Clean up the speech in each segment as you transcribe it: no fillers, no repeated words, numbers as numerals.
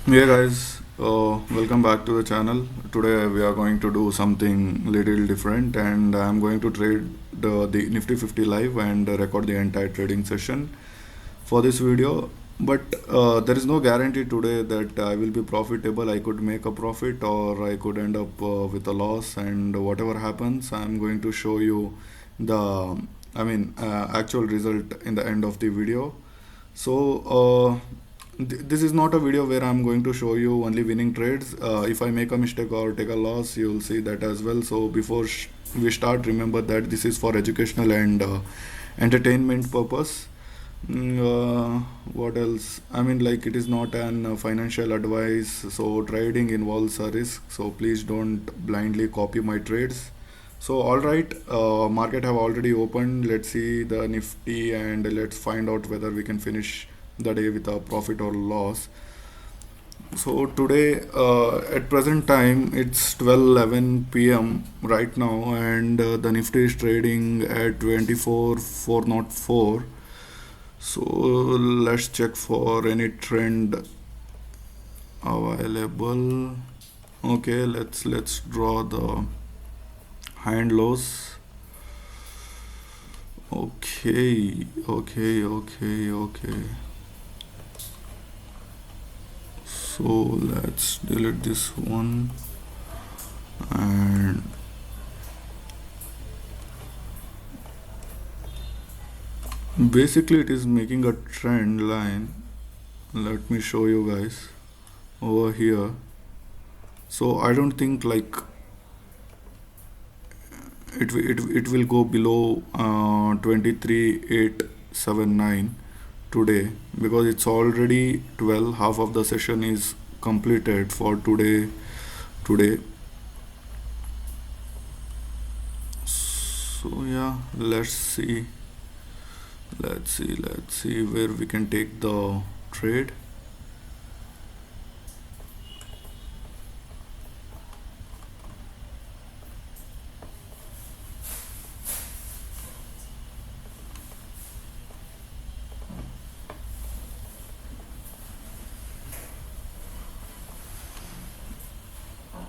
Hey guys, welcome back to the channel. Today we are going to do something little different, and I'm going to trade the Nifty 50 live and record the entire trading session for this video. But there is no guarantee today that I will be profitable. I could make a profit or I could end up with a loss, and whatever happens, I'm going to show you the actual result in the end of the video. So this is not a video where I'm going to show you only winning trades. If I make a mistake or take a loss, you'll see that as well. So before we start, remember that this is for educational and entertainment purpose. What else? Like it is not an financial advice. So trading involves a risk. So please don't blindly copy my trades. So all right, market have already opened. Let's see the Nifty and let's find out whether we can finish the day with a profit or loss. So today, at present time, it's 12:11 p.m. right now, and the Nifty is trading at 24,404. So let's check for any trend available. Okay, let's draw the high and lows. Okay. So let's delete this one, and basically it is making a trend line. Let me show you guys over here. So I don't think like it will go below 23,879 today, because it's already 12. Half of the session is completed for today. So yeah, let's see where we can take the trade.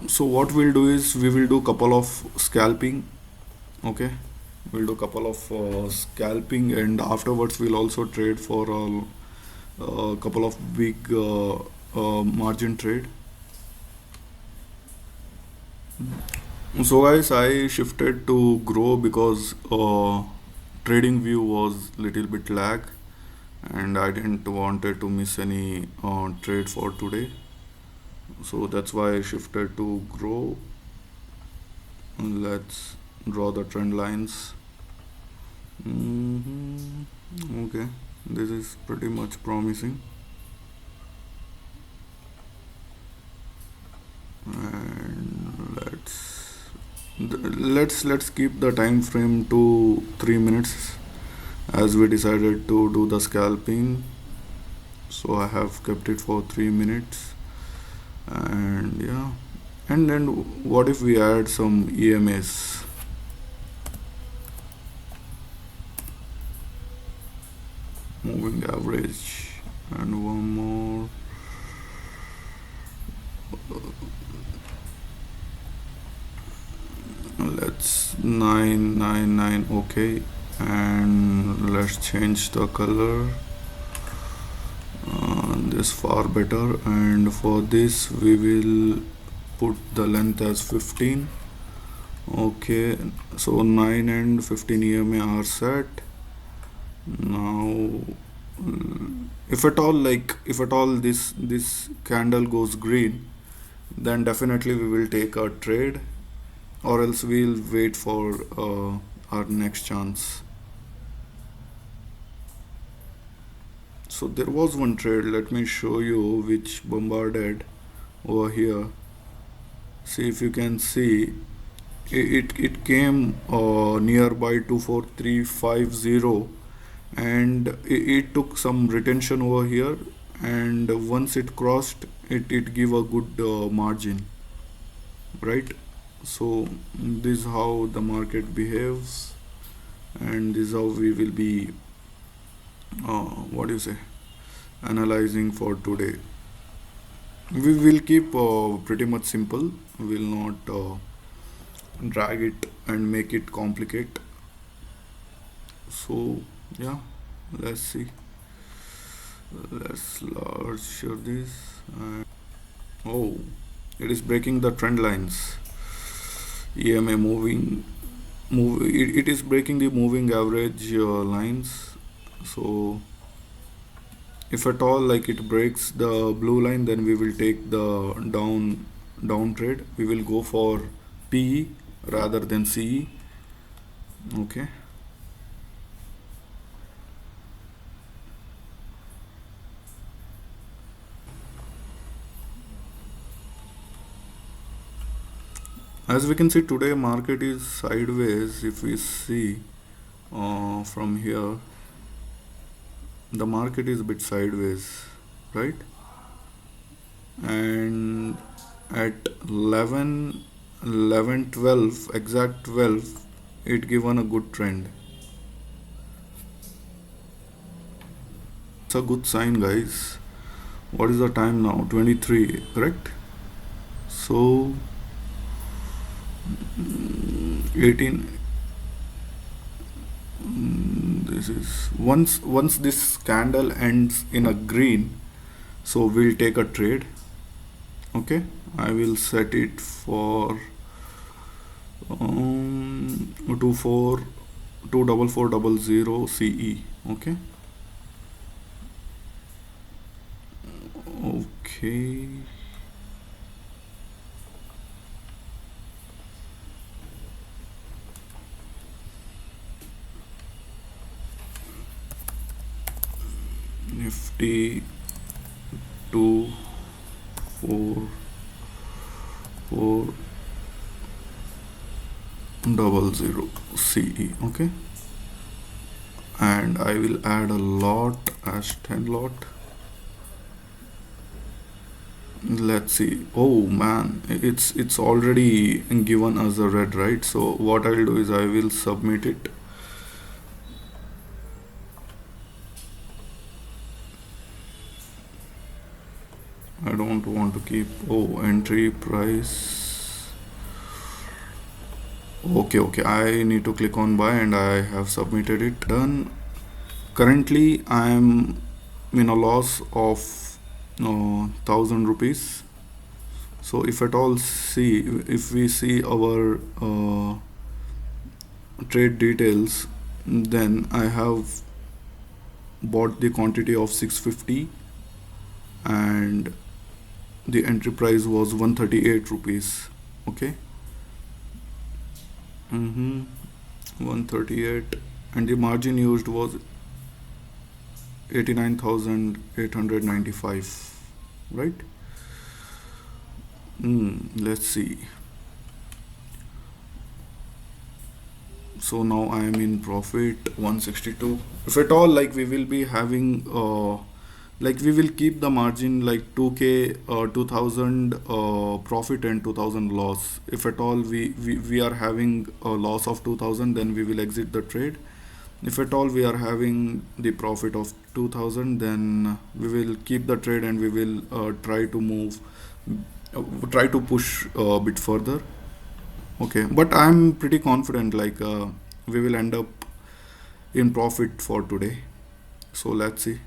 So what we'll do is we will do couple of scalping. Okay, we'll do couple of scalping, and afterwards we'll also trade for a couple of big margin trade. So guys, I shifted to grow because trading view was little bit lag, and I didn't wanted to miss any trade for today. So that's why I shifted to grow. Let's draw the trend lines. Okay, this is pretty much promising, and let's keep the time frame to 3 minutes, as we decided to do the scalping. So I have kept it for 3 minutes, and yeah. And then what if we add some EMAs? Moving average, and one more. Let's 999. Okay, and let's change the color. This far better, and for this we will put the length as 15. Okay, so 9 and 15 EMA are set. Now if at all this candle goes green, then definitely we will take a trade, or else we'll wait for our next chance. So there was one trade, let me show you, which bombarded over here. See if you can see, it came nearby 24350, and it took some retention over here, and once it crossed it give a good margin, right? So this is how the market behaves, and this is how we will be what do you say, analyzing for today. We will keep pretty much simple. We will not drag it and make it complicate. So yeah, let's see. Let's share this. And oh, it is breaking the trend lines. EMA it is breaking the moving average lines. So if at all like it breaks the blue line, then we will take the down trade. We will go for PE rather than CE. Okay. As we can see, today market is sideways. If we see from here, the market is a bit sideways, right? And at 11, 11, 12, exact 12, it given a good trend. It's a good sign, guys. What is the time now? 23, correct? So 18. This is once this candle ends in a green, so we'll take a trade. Okay, I will set it for 24400 CE. Okay. Okay. Nifty 24400 CE. Okay, and I will add a lot as 10 lot. Let's see. Oh man, it's already given as a red, right? So what I'll do is I will submit it. I don't want to keep. Oh, entry price. Okay, I need to click on buy and I have submitted it. Done. Currently I am in a loss of 1,000 rupees. So if at all if we see our trade details, then I have bought the quantity of 650 and the entry price was 138 rupees. Okay. 138, and the margin used was 89,895, right? Let's see. So now I am in profit 162. If at all like we will be having like we will keep the margin like 2k 2000 profit and 2000 loss. If at all we are having a loss of 2000, then we will exit the trade. If at all we are having the profit of 2000, then we will keep the trade and we will try to move try to push a bit further. Okay, but I'm pretty confident like we will end up in profit for today. So let's see,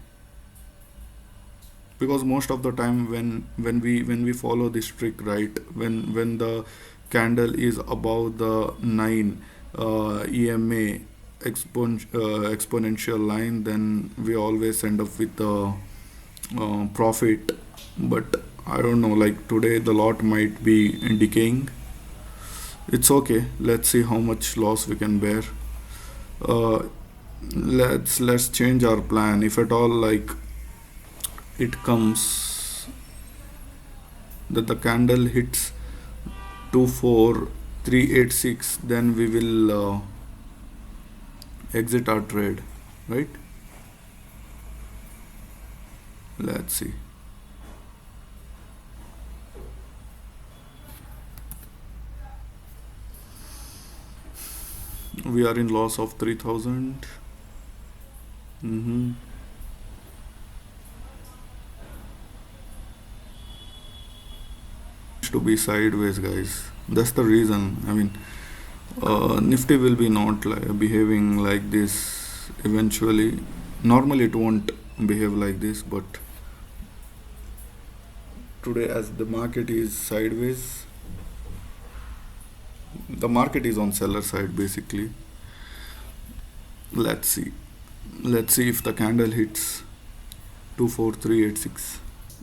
because most of the time when we follow this trick, right, when the candle is above the 9 EMA exponential line, then we always end up with the profit. But I don't know, like today the lot might be decaying. It's okay, let's see how much loss we can bear. uh, let's change our plan. If at all like it comes that the candle hits 24386, then we will exit our trade, right? Let's see. We are in loss of 3000. to be sideways, guys. That's the reason. I mean, Nifty will be not behaving like this eventually. Normally it won't behave like this, but today, as the market is sideways, the market is on seller side basically. Let's see. Let's see if the candle hits 24386.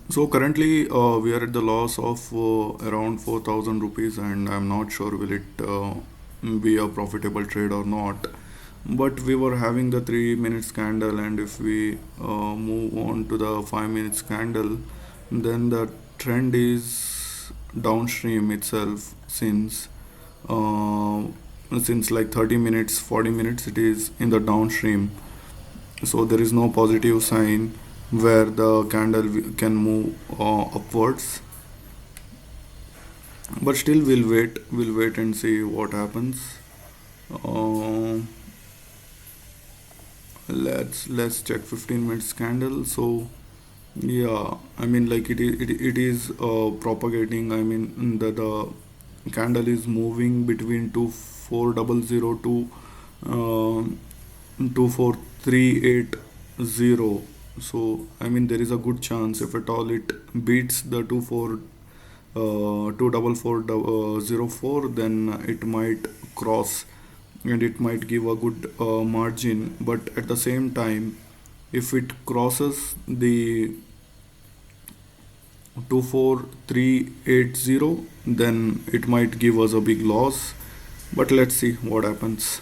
So currently we are at the loss of around 4,000 rupees, and I'm not sure will it be a profitable trade or not. But we were having the 3 minutes candle, and if we move on to the 5 minutes candle, then the trend is downstream itself since like 30 minutes 40 minutes it is in the downstream. So there is no positive sign where the candle can move upwards, but still we'll wait and see what happens. Let's check 15 minutes candle. So yeah, I mean, like it is propagating. I mean, the candle is moving between 2400 to 24380. So I mean, there is a good chance, if at all it beats the 24404, then it might cross and it might give a good margin. But at the same time, if it crosses the 24380, then it might give us a big loss. But let's see what happens.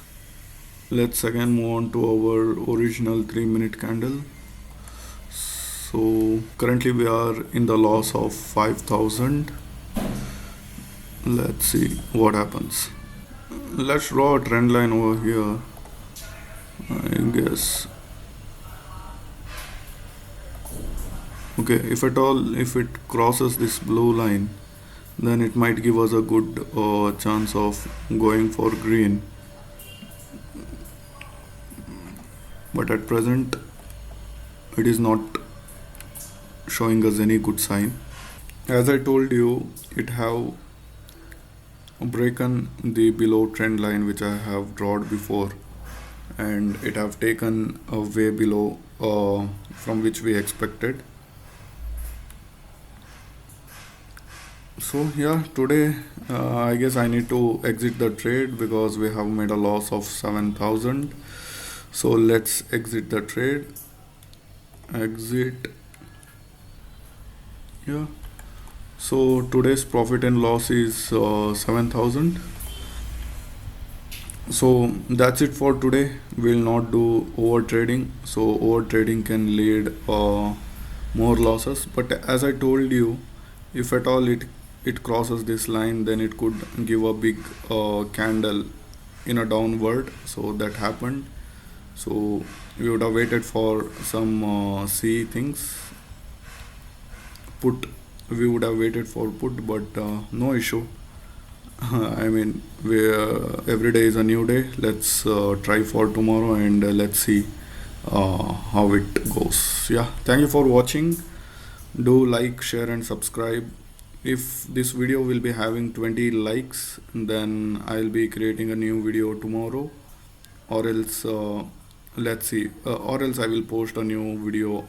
Let's again move on to our original 3-minute candle. So currently we are in the loss of 5,000. Let's see what happens. Let's draw a trend line over here, I guess. Okay, if at all, if it crosses this blue line, then it might give us a good chance of going for green. But at present, it is not showing us any good sign. As I told you, it have broken the below trend line which I have drawn before, and it have taken a way below from which we expected. So yeah, today I guess I need to exit the trade because we have made a loss of 7,000. So let's exit the trade. Exit. Yeah. So today's profit and loss is 7,000. So that's it for today. We'll not do over trading. So over trading can lead more losses. But as I told you, if at all it crosses this line, then it could give a big candle in a downward. So that happened. So we would have waited for some C things. Put, we would have waited for put, but no issue. I mean, every day is a new day. Let's try for tomorrow, and let's see how it goes. Yeah, thank you for watching. Do like, share and subscribe. If this video will be having 20 likes, then I'll be creating a new video tomorrow, or else let's see, or else I will post a new video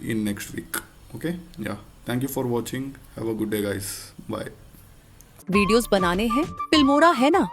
in next week. Okay, yeah, thank you for watching. Have a good day, guys. Bye. Videos बनाने हैं, Filmora है ना।